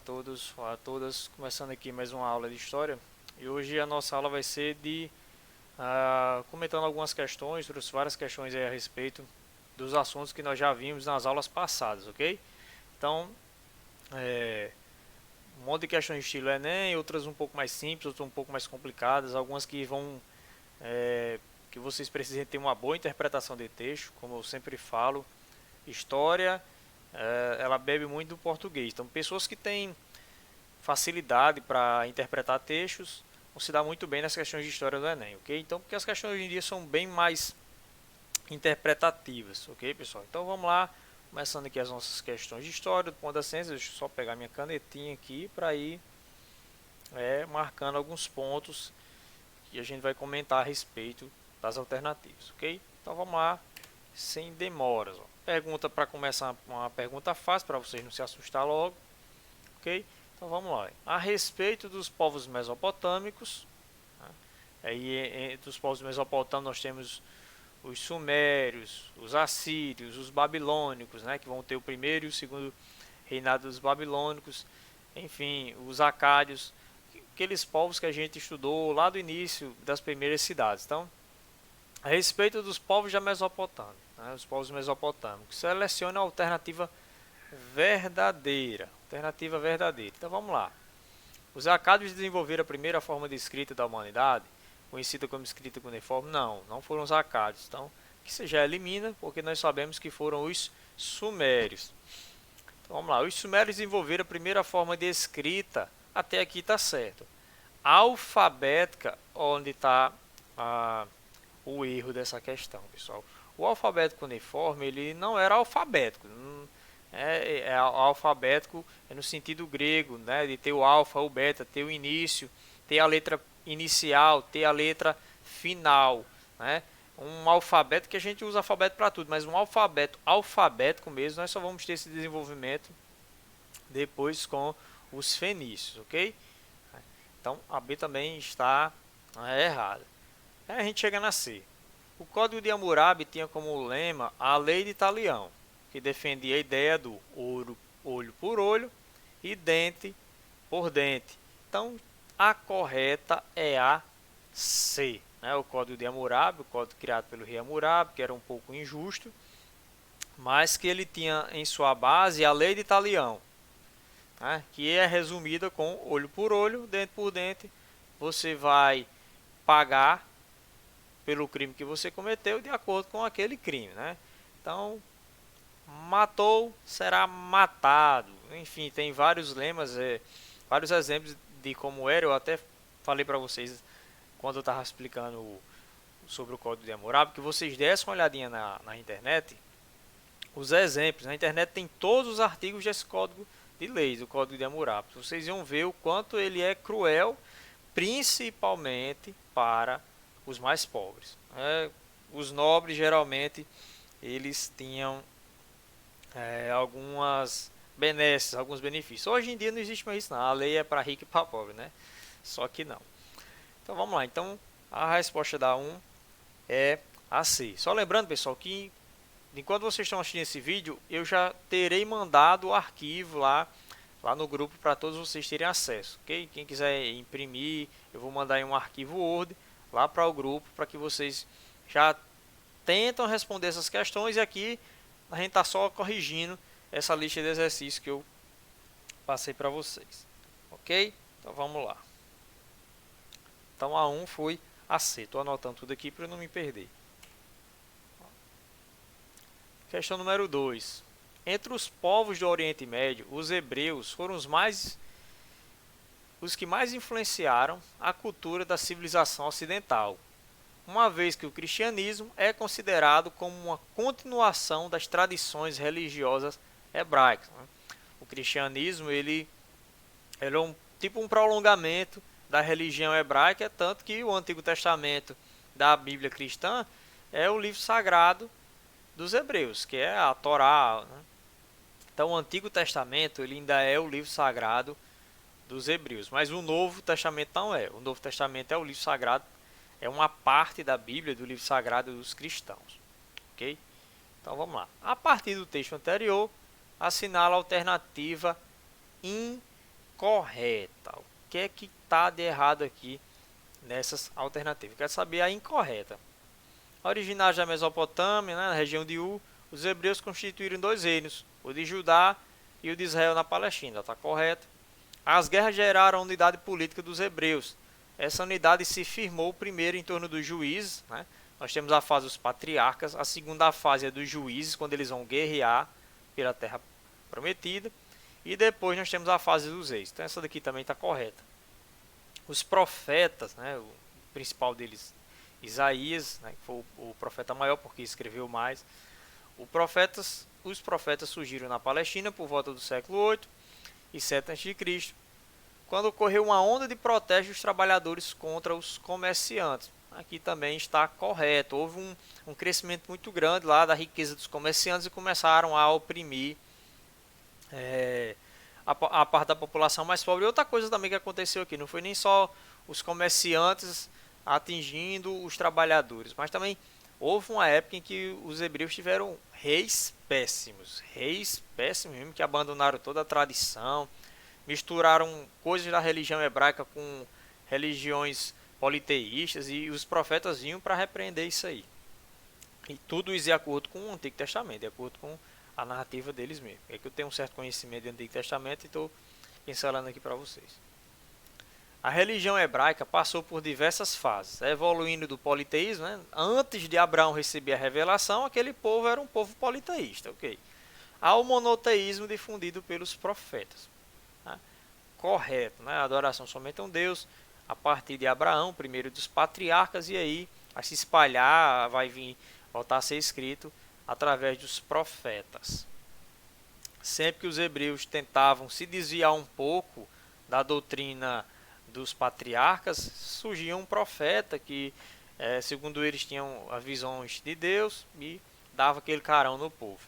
todos, olá a todas. Começando aqui mais uma aula de história. E hoje a nossa aula vai ser de comentando algumas questões, trouxe várias questões aí a respeito dos assuntos que nós já vimos nas aulas passadas, ok? Então, um monte de questões de estilo Enem, outras um pouco mais simples, outras um pouco mais complicadas, algumas que vão que vocês precisem ter uma boa interpretação de texto, como eu sempre falo. História, ela bebe muito do português. Então, pessoas que têm facilidade para interpretar textos vão se dar muito bem nas questões de história do Enem, ok? Então, porque as questões hoje em dia são bem mais interpretativas, ok, pessoal? Então, vamos lá, começando aqui as nossas questões de história do ponto da ciência. Deixa eu só pegar minha canetinha aqui para ir marcando alguns pontos que a gente vai comentar a respeito das alternativas, ok? Então, vamos lá, sem demoras. Ó. Pergunta para começar, uma pergunta fácil para vocês não se assustar logo, ok? Então vamos lá. A respeito dos povos mesopotâmicos, né? Aí entre os povos mesopotâmicos nós temos os sumérios, os assírios, os babilônicos, né? Que vão ter o primeiro e o segundo reinado dos babilônicos, enfim, os acádios, aqueles povos que a gente estudou lá do início das primeiras cidades. Então, a respeito dos povos da Mesopotâmia, né? Os povos mesopotâmicos, selecione a alternativa verdadeira. Alternativa verdadeira. Então vamos lá. Os acádios desenvolveram a primeira forma de escrita da humanidade, conhecida como escrita cuneiforme? Não, não foram os acádios. Então, que você já elimina, porque nós sabemos que foram os sumérios. Então vamos lá. Os sumérios desenvolveram a primeira forma de escrita. Até aqui está certo. Alfabética, onde está o erro dessa questão, pessoal. O alfabeto cuneiforme ele não era alfabético. Alfabético no sentido grego, né, de ter o alfa, o beta, ter o início, ter a letra inicial, ter a letra final, né? Um alfabeto que a gente usa alfabeto para tudo, mas um alfabeto alfabético mesmo, nós só vamos ter esse desenvolvimento depois com os fenícios, ok? Então a B também está errada. Aí a gente chega na C. O Código de Hammurabi tinha como lema a Lei de Talião, que defendia a ideia do ouro, olho por olho e dente por dente. Então, a correta é a C. Né? O Código de Hammurabi, o código criado pelo rei Hammurabi, que era um pouco injusto, mas que ele tinha em sua base a Lei de Talião, né? Que é resumida com olho por olho, dente por dente. Você vai pagar pelo crime que você cometeu de acordo com aquele crime, né? Então, matou, será matado. Enfim, tem vários lemas, vários exemplos de como era. Eu até falei para vocês quando eu estava explicando sobre o Código de Hammurabi, que vocês dessem uma olhadinha na internet, os exemplos. Na internet tem todos os artigos desse Código de Leis, o Código de Hammurabi. Vocês iam ver o quanto ele é cruel, principalmente para os mais pobres. Os nobres geralmente eles tinham algumas benesses, alguns benefícios. Hoje em dia não existe mais isso, não. A lei é para rico e para pobre, né? Só que não. Então vamos lá. Então a resposta da 1 é a C. Só lembrando, pessoal, que enquanto vocês estão assistindo esse vídeo, eu já terei mandado o arquivo lá no grupo para todos vocês terem acesso, ok? Quem quiser imprimir, eu vou mandar em um arquivo Word lá para o grupo para que vocês já tentam responder essas questões e aqui a gente está só corrigindo essa lista de exercícios que eu passei para vocês, ok? Então vamos lá. Então a 1 foi a C. Estou anotando tudo aqui para eu não me perder. Questão número 2. Entre os povos do Oriente Médio, os hebreus foram os que mais influenciaram a cultura da civilização ocidental, uma vez que o cristianismo é considerado como uma continuação das tradições religiosas hebraicas. O cristianismo ele é tipo um prolongamento da religião hebraica, tanto que o Antigo Testamento da Bíblia cristã é o livro sagrado dos hebreus, que é a Torá, né? Então o Antigo Testamento ele ainda é o livro sagrado dos hebreus, mas o Novo Testamento não é. O Novo Testamento é o livro sagrado, é uma parte da Bíblia, do livro sagrado dos cristãos, ok? Então vamos lá. A partir do texto anterior, assinala a alternativa correta. O que é que está de errado aqui nessas alternativas? Quero saber a incorreta. Originários da Mesopotâmia, né, na região de U, os hebreus constituíram dois reinos, o de Judá e o de Israel na Palestina. Está correto. As guerras geraram a unidade política dos hebreus. Essa unidade se firmou primeiro em torno dos juízes, né? Nós temos a fase dos patriarcas, a segunda fase é dos juízes, quando eles vão guerrear pela terra prometida, e depois nós temos a fase dos reis. Então essa daqui também está correta. Os profetas, né, o principal deles, Isaías, né, que foi o profeta maior porque escreveu mais. Os profetas surgiram na Palestina por volta do século 8 e 7 a.C., quando ocorreu uma onda de protesto dos trabalhadores contra os comerciantes. Aqui também está correto. Houve um crescimento muito grande lá da riqueza dos comerciantes e começaram a oprimir a parte da população mais pobre. E outra coisa também que aconteceu aqui, não foi nem só os comerciantes atingindo os trabalhadores, mas também houve uma época em que os hebreus tiveram reis péssimos mesmo, que abandonaram toda a tradição, misturaram coisas da religião hebraica com religiões politeístas, e os profetas vinham para repreender isso aí. E tudo isso de acordo com o Antigo Testamento, de acordo com a narrativa deles mesmo. É que eu tenho um certo conhecimento do Antigo Testamento e estou pincelando aqui para vocês. A religião hebraica passou por diversas fases, evoluindo do politeísmo, né? Antes de Abraão receber a revelação, aquele povo era um povo politeísta, ok? Ao monoteísmo difundido pelos profetas. Né? Correto, né? A adoração somente a um Deus, a partir de Abraão, primeiro dos patriarcas, e aí vai se espalhar, vai voltar a ser escrito através dos profetas. Sempre que os hebreus tentavam se desviar um pouco da doutrina dos patriarcas, surgia um profeta que, segundo eles, tinham as visões de Deus e dava aquele carão no povo.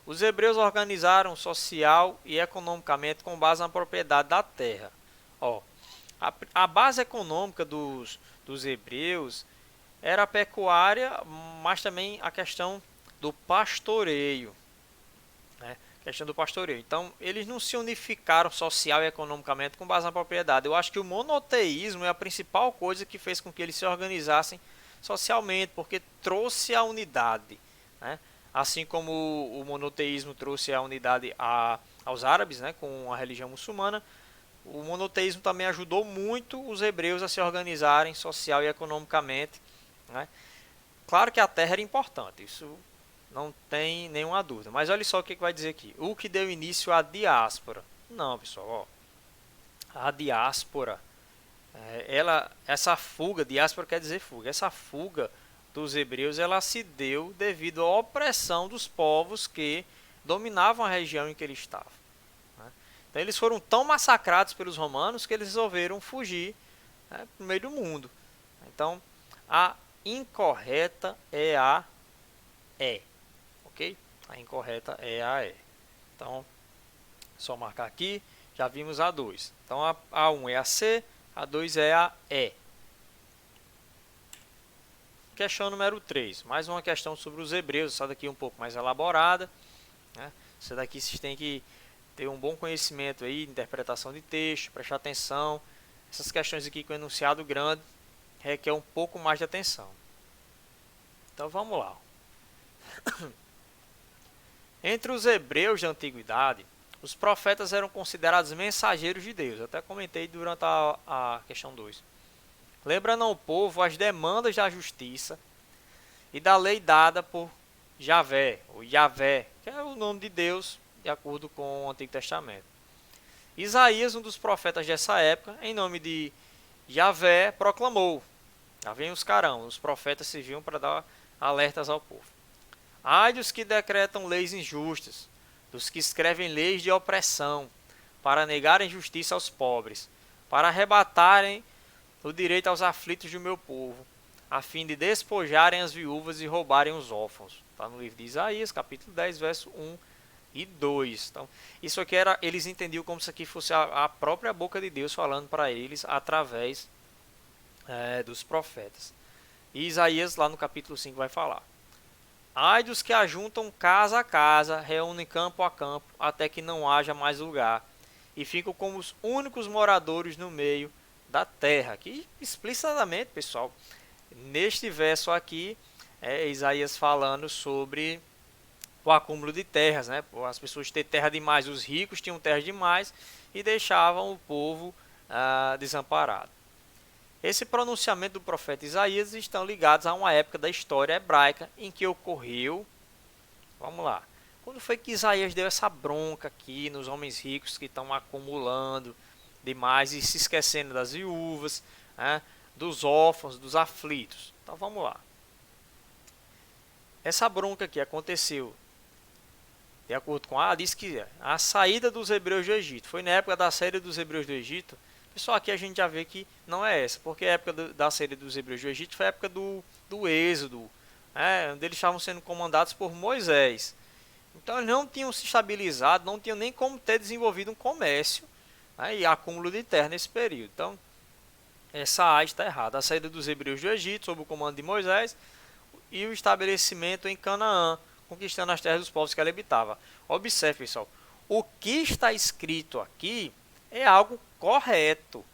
Os hebreus organizaram social e economicamente com base na propriedade da terra. A base econômica dos hebreus era a pecuária, mas também a questão do pastoreio. Né? Questão do pastoreio. Então, eles não se unificaram social e economicamente com base na propriedade. Eu acho que o monoteísmo é a principal coisa que fez com que eles se organizassem socialmente, porque trouxe a unidade. Né? Assim como o monoteísmo trouxe a unidade aos árabes, né, com a religião muçulmana, o monoteísmo também ajudou muito os hebreus a se organizarem social e economicamente. Né? Claro que a terra era importante, isso não tem nenhuma dúvida. Mas olha só o que vai dizer aqui. O que deu início à diáspora. Não, pessoal. A diáspora, essa fuga, diáspora quer dizer fuga. Essa fuga dos hebreus, ela se deu devido à opressão dos povos que dominavam a região em que eles estavam. Então eles foram tão massacrados pelos romanos que eles resolveram fugir, né, no meio do mundo. Então a incorreta é a E, ok? A incorreta é a E. Então só marcar aqui, já vimos a 2. Então a A1 é a C, a 2 é a E. Questão número 3, mais uma questão sobre os hebreus, essa daqui um pouco mais elaborada. Né? Essa daqui vocês têm que ter um bom conhecimento aí de interpretação de texto, prestar atenção. Essas questões aqui com enunciado grande requer um pouco mais de atenção. Então vamos lá. Entre os hebreus da antiguidade, os profetas eram considerados mensageiros de Deus. Eu até comentei durante a questão 2. Lembrando ao povo as demandas da justiça e da lei dada por Javé, ou Yahvé, que é o nome de Deus, de acordo com o Antigo Testamento. Isaías, um dos profetas dessa época, em nome de Yahvé, proclamou. Já vem os carão, os profetas se viam para dar alertas ao povo. Ai dos que decretam leis injustas, dos que escrevem leis de opressão, para negarem justiça aos pobres, para arrebatarem o direito aos aflitos do meu povo, a fim de despojarem as viúvas e roubarem os órfãos. Está no livro de Isaías, capítulo 10, verso 1 e 2. Então, isso aqui eles entendiam como se aqui fosse a própria boca de Deus falando para eles através dos profetas. E Isaías, lá no capítulo 5, vai falar: ai dos que ajuntam casa a casa, reúnem campo a campo, até que não haja mais lugar, e ficam como os únicos moradores no meio da terra. Aqui explicitamente, pessoal, neste verso aqui, é Isaías falando sobre o acúmulo de terras, né? As pessoas têm terra demais, os ricos tinham terra demais e deixavam o povo desamparado. Esse pronunciamento do profeta Isaías estão ligados a uma época da história hebraica em que ocorreu, vamos lá, quando foi que Isaías deu essa bronca aqui nos homens ricos que estão acumulando demais e se esquecendo das viúvas, né, dos órfãos, dos aflitos. Então vamos lá. Essa bronca aqui aconteceu, de acordo com diz que a saída dos hebreus do Egito. Foi na época da saída dos hebreus do Egito. Pessoal, aqui a gente já vê que não é essa, porque a época da saída dos hebreus do Egito foi a época do êxodo, onde eles estavam sendo comandados por Moisés. Então eles não tinham se estabilizado, não tinham nem como ter desenvolvido um comércio, e acúmulo de terra nesse período. Então, essa está errada. A saída dos hebreus do Egito, sob o comando de Moisés, e o estabelecimento em Canaã, conquistando as terras dos povos que ali habitavam. Observe, pessoal, o que está escrito aqui é algo correto,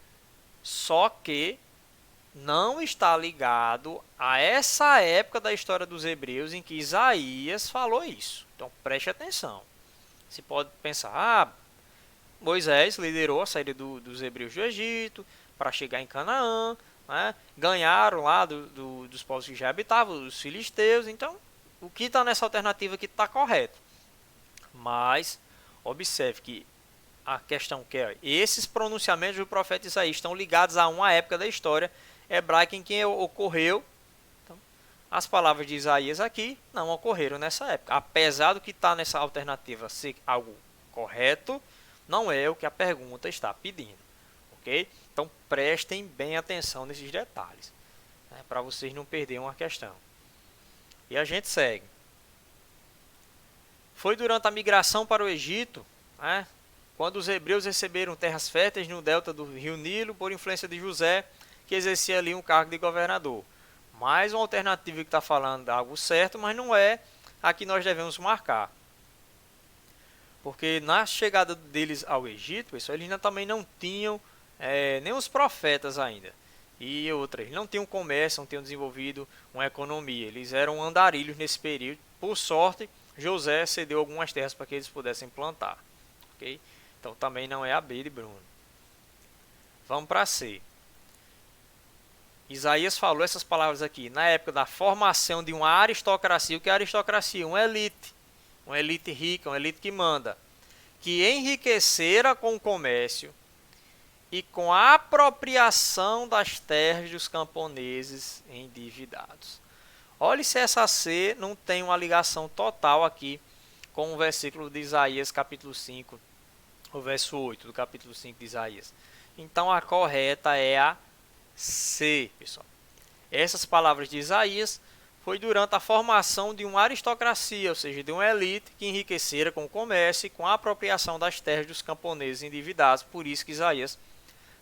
só que não está ligado a essa época da história dos hebreus em que Isaías falou isso. Então preste atenção. Você pode pensar, Moisés liderou a saída dos hebreus do Egito para chegar em Canaã, né? Ganharam lá dos povos que já habitavam, os filisteus. Então, o que está nessa alternativa aqui está correto. Mas, observe que a questão que é, esses pronunciamentos do profeta Isaías estão ligados a uma época da história hebraica em que ocorreu. Então, as palavras de Isaías aqui não ocorreram nessa época. Apesar do que está nessa alternativa ser algo correto, não é o que a pergunta está pedindo. Ok? Então, prestem bem atenção nesses detalhes, né, para vocês não perderem uma questão. E a gente segue. Foi durante a migração para o Egito, né, quando os hebreus receberam terras férteis no delta do rio Nilo, por influência de José, que exercia ali um cargo de governador. Mais uma alternativa que está falando algo certo, mas não é a que nós devemos marcar. Porque na chegada deles ao Egito, pessoal, eles também não tinham nem os profetas ainda. E outra, eles não tinham comércio, não tinham desenvolvido uma economia. Eles eram andarilhos nesse período. Por sorte, José cedeu algumas terras para que eles pudessem plantar. Okay? Então também não é a B de Bruno. Vamos para C. Isaías falou essas palavras aqui na época da formação de uma aristocracia. O que é aristocracia? Uma elite rica, uma elite que manda, que enriquecera com o comércio e com a apropriação das terras dos camponeses endividados. Olhe se essa C não tem uma ligação total aqui com o versículo de Isaías capítulo 5, o verso 8 do capítulo 5 de Isaías. Então a correta é a C, pessoal. Essas palavras de Isaías foi durante a formação de uma aristocracia, ou seja, de uma elite que enriquecera com o comércio e com a apropriação das terras dos camponeses endividados. Por isso que Isaías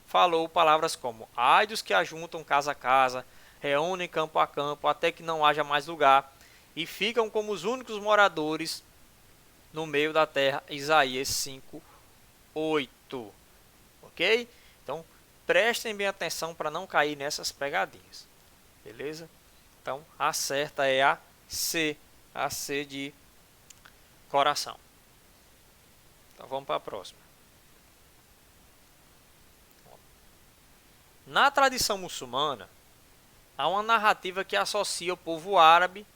falou palavras como: ai dos que ajuntam casa a casa, reúnem campo a campo, até que não haja mais lugar, e ficam como os únicos moradores no meio da terra. Isaías 5:8. Ok? Então, prestem bem atenção para não cair nessas pegadinhas. Beleza? Então, a certa é a C de coração. Então, vamos para a próxima. Na tradição muçulmana, há uma narrativa que associa o povo árabe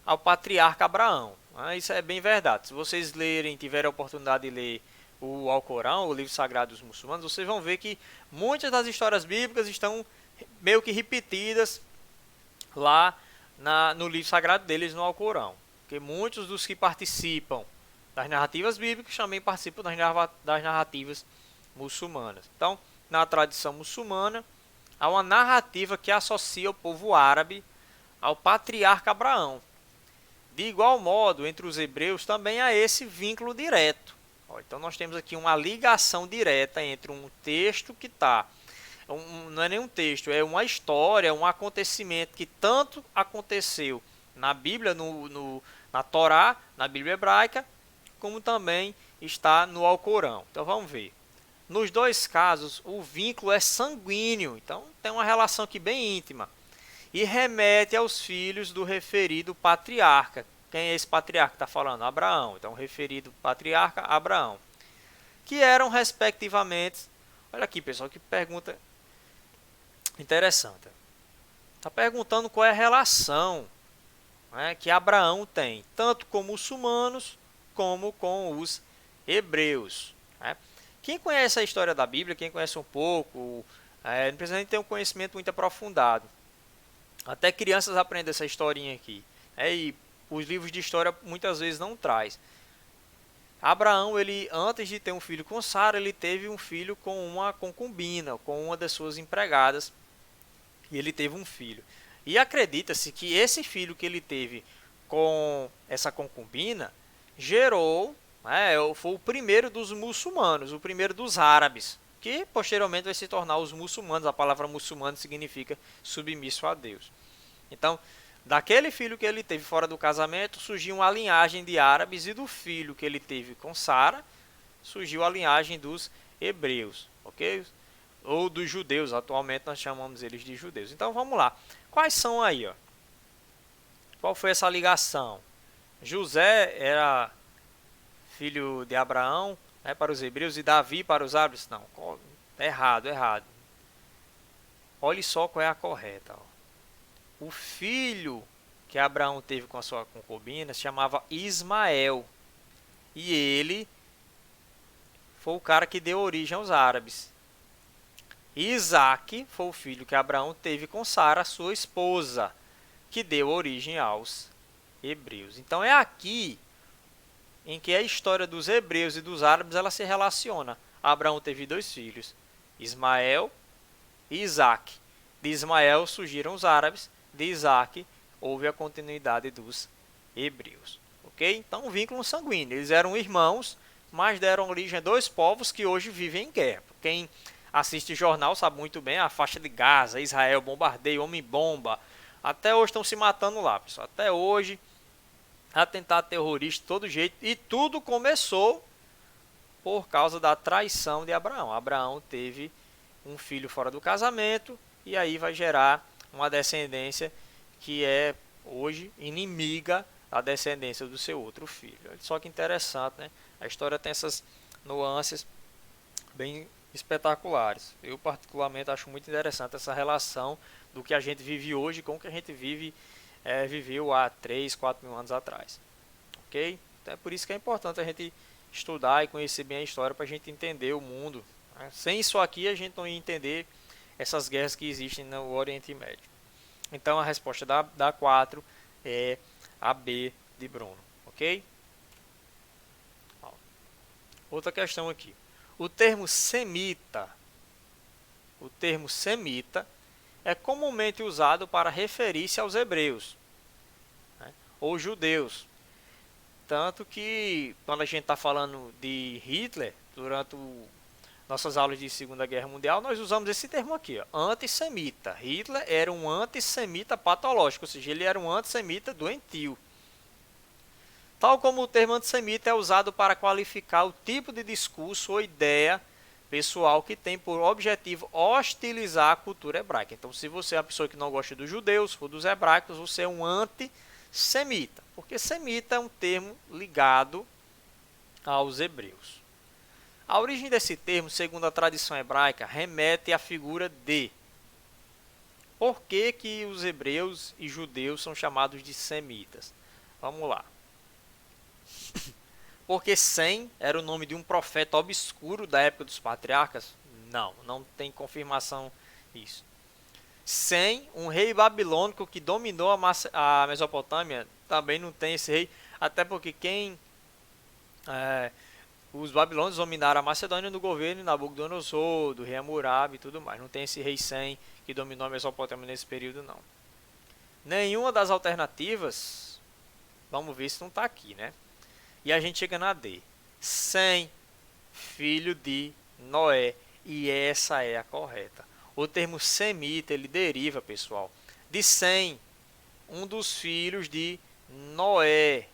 ao patriarca Abraão. Isso é bem verdade. Se vocês tiverem a oportunidade de ler o Alcorão, o livro sagrado dos muçulmanos, vocês vão ver que muitas das histórias bíblicas estão meio que repetidas lá no livro sagrado deles, no Alcorão. Porque muitos dos que participam das narrativas bíblicas também participam das narrativas muçulmanas. Então, na tradição muçulmana, há uma narrativa que associa o povo árabe ao patriarca Abraão. De igual modo, entre os hebreus também há esse vínculo direto. Então nós temos aqui uma ligação direta entre um texto que está, não é nem um texto, é uma história, um acontecimento que tanto aconteceu na Bíblia, na Torá, na Bíblia hebraica, como também está no Alcorão. Então vamos ver. Nos dois casos, o vínculo é sanguíneo, então tem uma relação aqui bem íntima. E remete aos filhos do referido patriarca. Quem é esse patriarca que está falando? Abraão. Então, o referido patriarca, Abraão. Que eram, respectivamente... Olha aqui, pessoal, que pergunta interessante. Está perguntando qual é a relação, né, que Abraão tem, tanto com muçulmanos como com os hebreus. Né? Quem conhece a história da Bíblia, quem conhece um pouco, não precisa nem ter um conhecimento muito aprofundado. Até crianças aprendem essa historinha aqui. E os livros de história muitas vezes não traz. Abraão, ele antes de ter um filho com Sara, ele teve um filho com uma concubina, com uma das suas empregadas, e ele teve um filho. E acredita-se que esse filho que ele teve com essa concubina gerou, foi o primeiro dos muçulmanos, o primeiro dos árabes, que posteriormente vai se tornar os muçulmanos. A palavra muçulmano significa submisso a Deus. Então, daquele filho que ele teve fora do casamento, surgiu uma linhagem de árabes, e do filho que ele teve com Sara, surgiu a linhagem dos hebreus, ok? Ou dos judeus, atualmente nós chamamos eles de judeus. Então, vamos lá. Quais são aí, ó? Qual foi essa ligação? José era filho de Abraão, né, para os hebreus, e Davi para os árabes? Não, errado. Olhe só qual é a correta, ó. O filho que Abraão teve com a sua concubina se chamava Ismael. E ele foi o cara que deu origem aos árabes. Isaac foi o filho que Abraão teve com Sara, sua esposa, que deu origem aos hebreus. Então é aqui em que a história dos hebreus e dos árabes ela se relaciona. Abraão teve dois filhos, Ismael e Isaac. De Ismael surgiram os árabes, de Isaac houve a continuidade dos hebreus. Ok? Então, um vínculo sanguíneo. Eles eram irmãos, mas deram origem a dois povos que hoje vivem em guerra. Quem assiste jornal sabe muito bem a faixa de Gaza, Israel, bombardeio, homem-bomba. Até hoje estão se matando lá, pessoal. Até hoje, atentado terrorista de todo jeito. E tudo começou por causa da traição de Abraão. Abraão teve um filho fora do casamento, e aí vai gerar uma descendência que é hoje inimiga da descendência do seu outro filho. Só que interessante, né? A história tem essas nuances bem espetaculares. Eu particularmente acho muito interessante essa relação do que a gente vive hoje com o que a gente viveu há 3, 4 mil anos atrás. Ok? Então é por isso que é importante a gente estudar e conhecer bem a história para a gente entender o mundo. Sem isso aqui a gente não ia entender essas guerras que existem no Oriente Médio. Então a resposta da 4 é a B de Bruno, ok? Outra questão aqui. O termo semita é comumente usado para referir-se aos hebreus, né, ou judeus. Tanto que quando a gente está falando de Hitler, durante nossas aulas de Segunda Guerra Mundial, nós usamos esse termo aqui, ó, antissemita. Hitler era um antissemita patológico, ou seja, ele era um antissemita doentio. Tal como o termo antissemita é usado para qualificar o tipo de discurso ou ideia pessoal que tem por objetivo hostilizar a cultura hebraica. Então, se você é uma pessoa que não gosta dos judeus ou dos hebraicos, você é um antissemita, porque semita é um termo ligado aos hebreus. A origem desse termo, segundo a tradição hebraica, remete à figura de. Por que que os hebreus e judeus são chamados de semitas? Vamos lá. Porque Sem era o nome de um profeta obscuro da época dos patriarcas? Não tem confirmação disso. Sem, um rei babilônico que dominou a Mesopotâmia, também não tem esse rei, até porque os babilônios dominaram a Macedônia no governo de Nabucodonosor, do rei Hammurabi e tudo mais. Não tem esse rei Sem que dominou a Mesopotâmia nesse período, não. Nenhuma das alternativas, vamos ver se não está aqui, né? E a gente chega na D. Sem, filho de Noé. E essa é a correta. O termo semita, ele deriva, pessoal, de Sem, um dos filhos de Noé.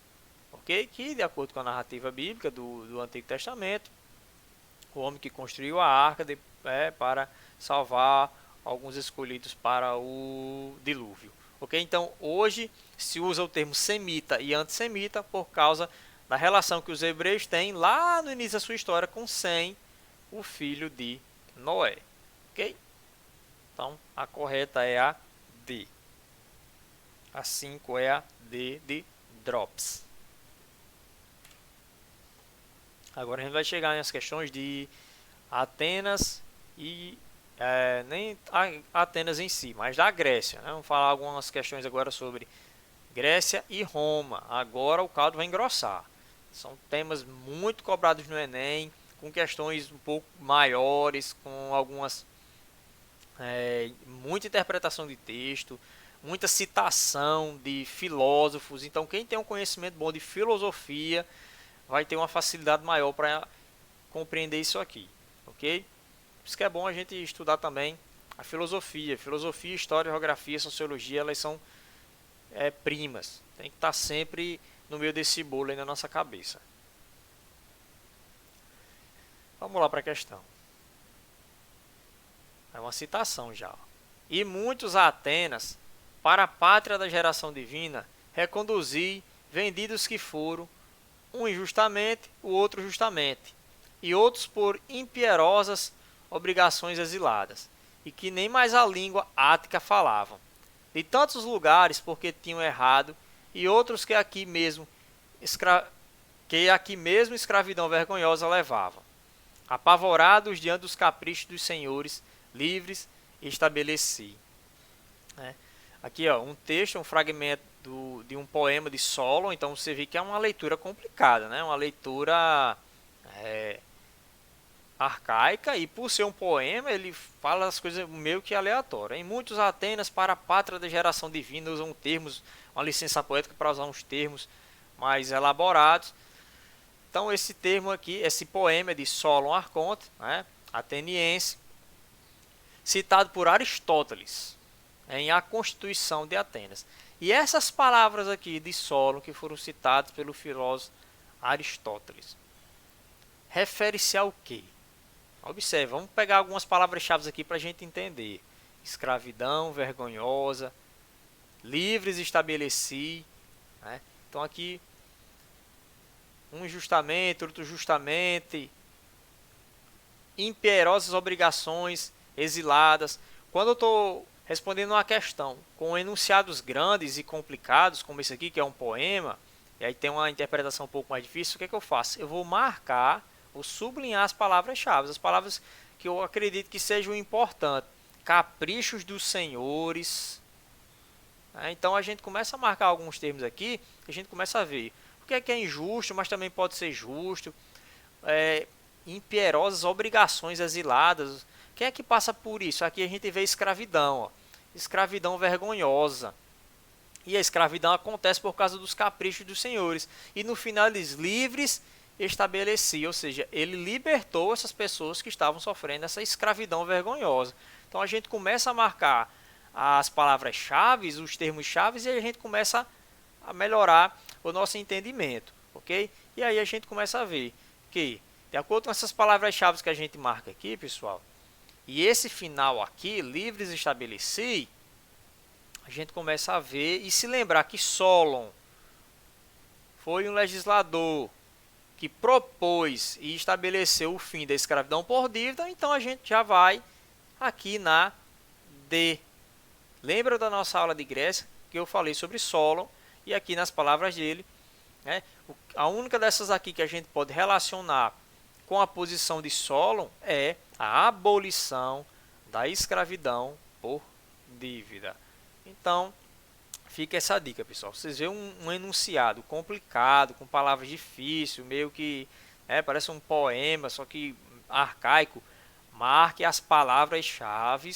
Ok? Que, de acordo com a narrativa bíblica do Antigo Testamento, o homem que construiu a arca para salvar alguns escolhidos para o dilúvio. Ok? Então, hoje se usa o termo semita e antissemita por causa da relação que os hebreus têm lá no início da sua história com Sem, o filho de Noé. Ok? Então, a correta é a D. A 5 é a D de Drops. Agora a gente vai chegar nas questões de Atenas e nem Atenas em si, mas da Grécia, né? Vamos falar algumas questões agora sobre Grécia e Roma. Agora o caldo vai engrossar. São temas muito cobrados no Enem, com questões um pouco maiores, com algumas muita interpretação de texto, muita citação de filósofos. Então quem tem um conhecimento bom de filosofia vai ter uma facilidade maior para compreender isso aqui, ok? Por isso que é bom a gente estudar também a filosofia. Filosofia, história, geografia, sociologia, elas são primas. Tem que estar sempre no meio desse bolo aí na nossa cabeça. Vamos lá para a questão. É uma citação já. E muitos a Atenas, para a pátria da geração divina, reconduzi vendidos que foram, um injustamente, o outro justamente, e outros por impierosas obrigações exiladas, e que nem mais a língua ática falavam, de tantos lugares porque tinham errado, e outros que aqui mesmo escravidão vergonhosa levavam, apavorados diante dos caprichos dos senhores, livres, estabeleci. Aqui um texto, um fragmento de um poema de Solon, então você vê que é uma leitura complicada, né? Uma leitura arcaica, e por ser um poema ele fala as coisas meio que aleatórias. Em muitos Atenas, para a pátria da geração divina, usam termos, uma licença poética para usar uns termos mais elaborados. Então esse termo aqui, esse poema é de Solon Arconte, né? Ateniense, citado por Aristóteles em A Constituição de Atenas. E essas palavras aqui de Solon, que foram citadas pelo filósofo Aristóteles, refere-se ao quê? Observe, vamos pegar algumas palavras-chave aqui para a gente entender. Escravidão vergonhosa, livres estabeleci. Né? Então aqui, um justamente, outro justamente, impierosas obrigações exiladas. Quando eu estou respondendo uma questão com enunciados grandes e complicados, como esse aqui, que é um poema, e aí tem uma interpretação um pouco mais difícil, o que é que eu faço? Eu vou marcar, vou sublinhar as palavras-chave, as palavras que eu acredito que sejam importantes. Caprichos dos senhores. Então a gente começa a marcar alguns termos aqui, a gente começa a ver o que é injusto, mas também pode ser justo. Impierosas obrigações exiladas. Quem é que passa por isso? Aqui a gente vê escravidão, ó. Escravidão vergonhosa. E a escravidão acontece por causa dos caprichos dos senhores. E no final eles livres estabeleci, ou seja, ele libertou essas pessoas que estavam sofrendo essa escravidão vergonhosa. Então a gente começa a marcar as palavras-chave, os termos-chave, e a gente começa a melhorar o nosso entendimento, ok? E aí a gente começa a ver que, de acordo com essas palavras-chave que a gente marca aqui, pessoal, e esse final aqui, livres estabeleci, a gente começa a ver e se lembrar que Solon foi um legislador que propôs e estabeleceu o fim da escravidão por dívida, então a gente já vai aqui na D. Lembra da nossa aula de Grécia que eu falei sobre Solon e aqui nas palavras dele, né? A única dessas aqui que a gente pode relacionar com a posição de Solon é a abolição da escravidão por dívida. Então, fica essa dica, pessoal. Vocês veem um enunciado complicado, com palavras difíceis, meio que parece um poema, só que arcaico. Marque as palavras-chave,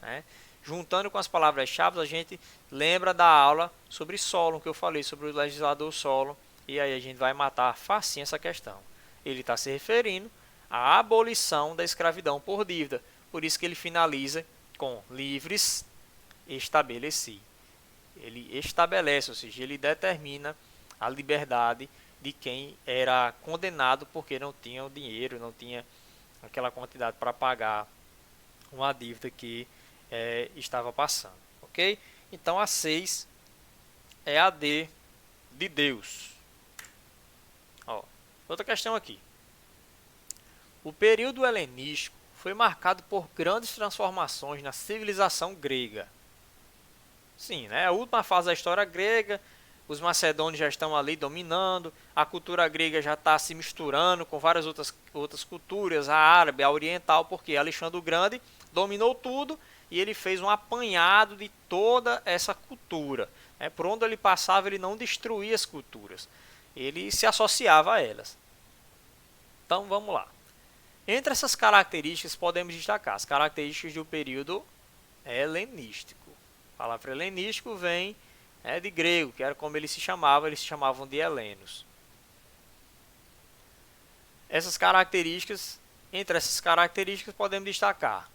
né? Juntando com as palavras-chave, a gente lembra da aula sobre Solon, que eu falei sobre o legislador Solon, e aí a gente vai matar facinho essa questão. Ele está se referindo à abolição da escravidão por dívida, por isso que ele finaliza com livres estabeleci. Ele estabelece, ou seja, ele determina a liberdade de quem era condenado porque não tinha o dinheiro, não tinha aquela quantidade para pagar uma dívida que estava passando, ok? Então a 6 é a D de Deus. Ó, outra questão aqui. O período helenístico foi marcado por grandes transformações na civilização grega. Sim, né? A última fase da história grega, os macedônios já estão ali dominando, a cultura grega já está se misturando com várias outras culturas, a árabe, a oriental, porque Alexandre o Grande dominou tudo e ele fez um apanhado de toda essa cultura. Por onde ele passava, ele não destruía as culturas, ele se associava a elas. Então vamos lá. Entre essas características podemos destacar as características do período helenístico. A palavra helenístico vem de grego, que era como eles se chamavam de helenos. Entre essas características podemos destacar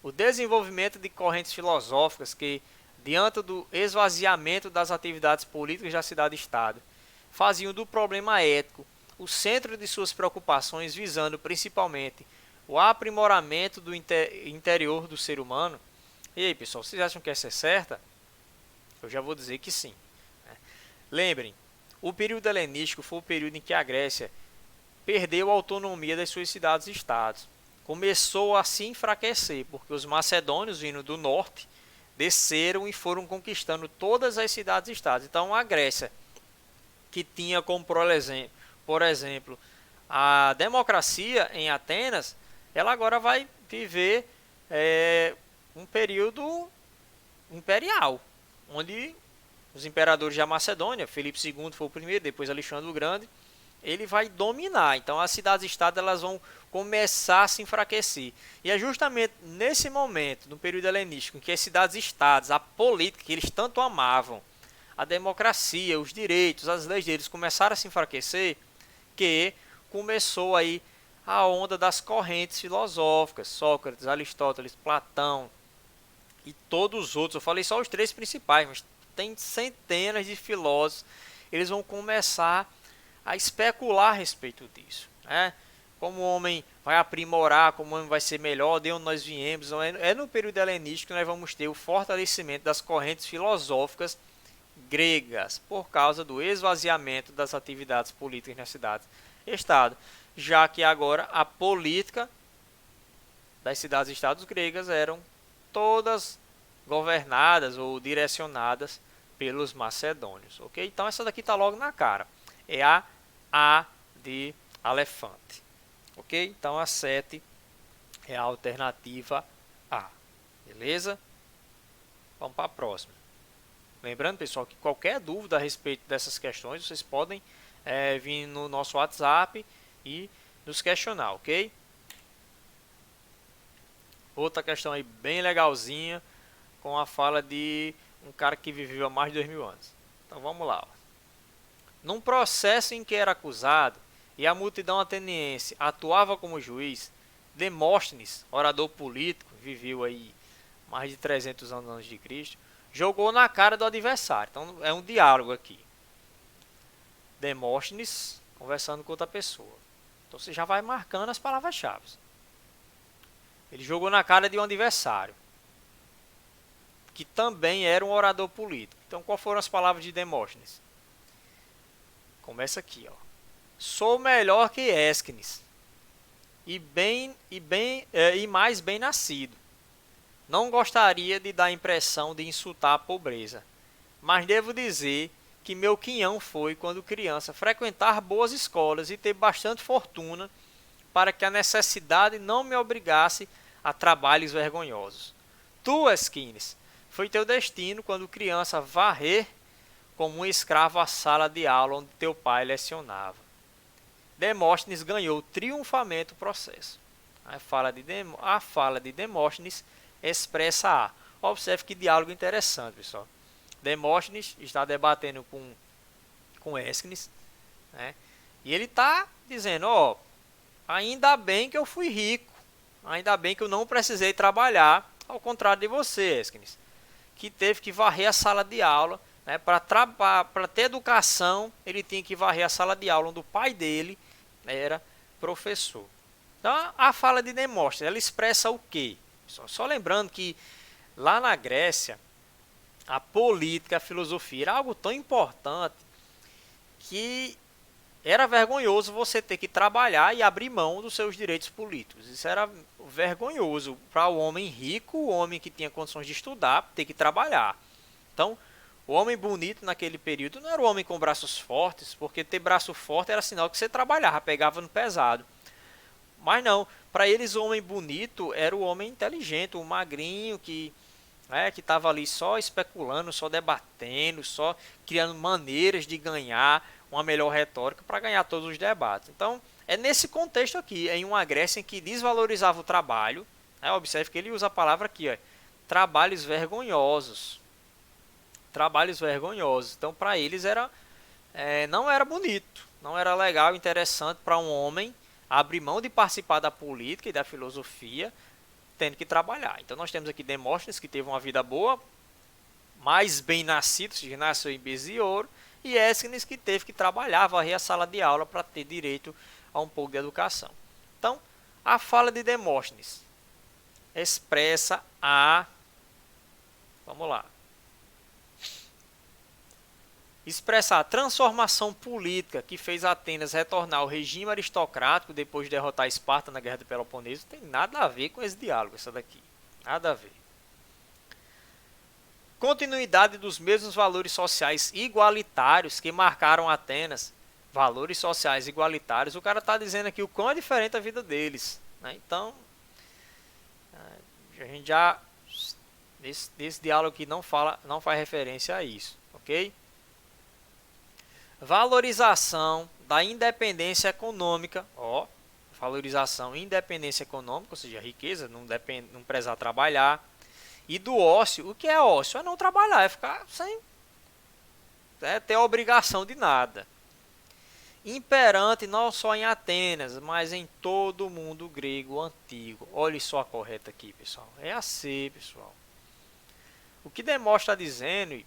o desenvolvimento de correntes filosóficas que, diante do esvaziamento das atividades políticas da cidade-estado, faziam do problema ético o centro de suas preocupações, visando principalmente o aprimoramento do interior do ser humano. E aí, pessoal, vocês acham que essa é certa? Eu já vou dizer que sim. Lembrem, o período helenístico foi o período em que a Grécia perdeu a autonomia das suas cidades e estados. Começou a se enfraquecer, porque os macedônios, vindo do norte, desceram e foram conquistando todas as cidades e estados. Então, a Grécia, que tinha como, por exemplo, a democracia em Atenas, ela agora vai viver um período imperial, onde os imperadores da Macedônia, Filipe II foi o primeiro, depois Alexandre o Grande, ele vai dominar. Então as cidades-estado elas vão começar a se enfraquecer. E é justamente nesse momento, no período helenístico, em que as cidades-estados, a política que eles tanto amavam, a democracia, os direitos, as leis deles começaram a se enfraquecer, que começou aí a onda das correntes filosóficas, Sócrates, Aristóteles, Platão e todos os outros. Eu falei só os 3 principais, mas tem centenas de filósofos. Eles vão começar a especular a respeito disso, né? Como o homem vai aprimorar, como o homem vai ser melhor, de onde nós viemos. Então, é no período helenístico que nós vamos ter o fortalecimento das correntes filosóficas gregas, por causa do esvaziamento das atividades políticas nas cidades-estado, já que agora a política das cidades-estados gregas eram todas governadas ou direcionadas pelos macedônios, ok? Então essa daqui está logo na cara, é a de elefante, ok? Então a 7 é a alternativa A, beleza? Vamos para a próxima. Lembrando, pessoal, que qualquer dúvida a respeito dessas questões, vocês podem vir no nosso WhatsApp e nos questionar, ok? Outra questão aí bem legalzinha, com a fala de um cara que viveu há mais de 2000 anos. Então vamos lá. Num processo em que era acusado e a multidão ateniense atuava como juiz, Demóstenes, orador político, viveu aí mais de 300 anos antes de Cristo, jogou na cara do adversário. Então é um diálogo aqui. Demóstenes conversando com outra pessoa. Então você já vai marcando as palavras-chave. Ele jogou na cara de um adversário, que também era um orador político. Então quais foram as palavras de Demóstenes? Começa aqui, ó. Sou melhor que Ésquines e mais bem nascido. Não gostaria de dar a impressão de insultar a pobreza, mas devo dizer que meu quinhão foi, quando criança, frequentar boas escolas e ter bastante fortuna para que a necessidade não me obrigasse a trabalhos vergonhosos. Tu, Esquines, foi teu destino, quando criança, varrer como um escravo a sala de aula onde teu pai lecionava. Demóstenes ganhou triunfalmente o processo. A fala de Demóstenes expressa A. Observe que diálogo interessante, pessoal. Demóstenes está debatendo com Ésquines, né? E ele está dizendo, ó, ainda bem que eu fui rico, ainda bem que eu não precisei trabalhar, ao contrário de você, Ésquines, que teve que varrer a sala de aula, né? Para ter educação, ele tinha que varrer a sala de aula onde o pai dele era professor. Então, a fala de Demóstenes, ela expressa o quê? Só lembrando que lá na Grécia, a política, a filosofia era algo tão importante que era vergonhoso você ter que trabalhar e abrir mão dos seus direitos políticos. Isso era vergonhoso para o homem rico, o homem que tinha condições de estudar, ter que trabalhar. Então, o homem bonito naquele período não era o homem com braços fortes, porque ter braço forte era sinal que você trabalhava, pegava no pesado. Mas não, para eles o homem bonito era o homem inteligente, o magrinho que estava ali só especulando, só debatendo, só criando maneiras de ganhar uma melhor retórica para ganhar todos os debates. Então, é nesse contexto aqui, em uma Grécia em que desvalorizava o trabalho, né, observe que ele usa a palavra aqui, ó, trabalhos vergonhosos. Trabalhos vergonhosos. Então, para eles não era bonito, não era legal, interessante para um homem abrir mão de participar da política e da filosofia, tendo que trabalhar. Então nós temos aqui Demóstenes, que teve uma vida boa, mais bem nascido, se nasceu em berço de ouro, e Ésquines, que teve que trabalhar, varrer a sala de aula para ter direito a um pouco de educação. Então, a fala de Demóstenes expressa vamos lá, expressa a transformação política que fez Atenas retornar ao regime aristocrático depois de derrotar Esparta na Guerra do Peloponeso. Não tem nada a ver com esse diálogo, essa daqui. Nada a ver. Continuidade dos mesmos valores sociais igualitários que marcaram Atenas. Valores sociais igualitários. O cara está dizendo aqui o quão é diferente a vida deles, né? Então, a gente já nesse diálogo aqui não faz referência a isso, ok? Valorização da independência econômica, valorização e independência econômica, ou seja, riqueza, não precisar trabalhar, e do ócio. O que é ócio? É não trabalhar, é ficar sem ter obrigação de nada. Imperante não só em Atenas, mas em todo o mundo grego antigo. Olhe só a correta aqui, pessoal. É a C, pessoal. O que Demóstenes está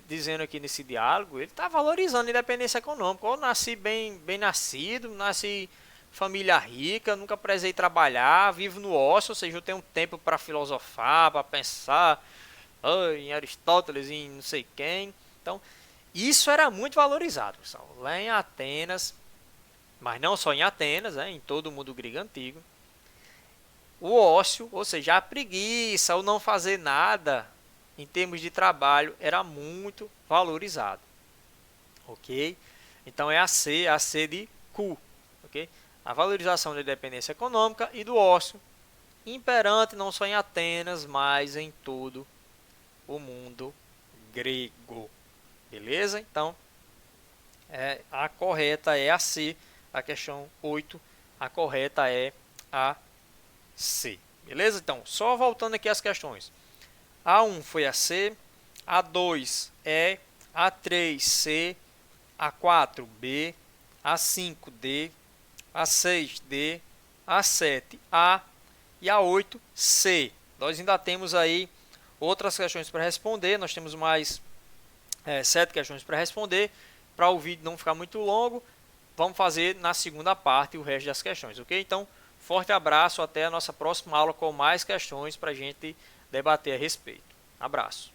dizendo aqui nesse diálogo, ele está valorizando a independência econômica. Eu nasci bem nascido, nasci família rica, nunca precisei trabalhar, vivo no ócio, ou seja, eu tenho tempo para filosofar, para pensar em Aristóteles, em não sei quem. Então, isso era muito valorizado, pessoal. Lá em Atenas, mas não só em Atenas, em todo o mundo grego antigo, o ócio, ou seja, a preguiça, o não fazer nada, em termos de trabalho, era muito valorizado, ok? Então é a C de Q, ok? A valorização da independência econômica e do ócio, imperante não só em Atenas, mas em todo o mundo grego, beleza? Então, a correta é a C, a questão 8, a correta é a C, beleza? Então, só voltando aqui às questões. A1 foi a C, A2 é, A3 C, A4 B, A5 D, A6 D, A7 A e A8 C. Nós ainda temos aí outras questões para responder, nós temos mais 7 questões para responder. Para o vídeo não ficar muito longo, vamos fazer na segunda parte o resto das questões, ok? Então, forte abraço, até a nossa próxima aula com mais questões para a gente debater a respeito. Abraço.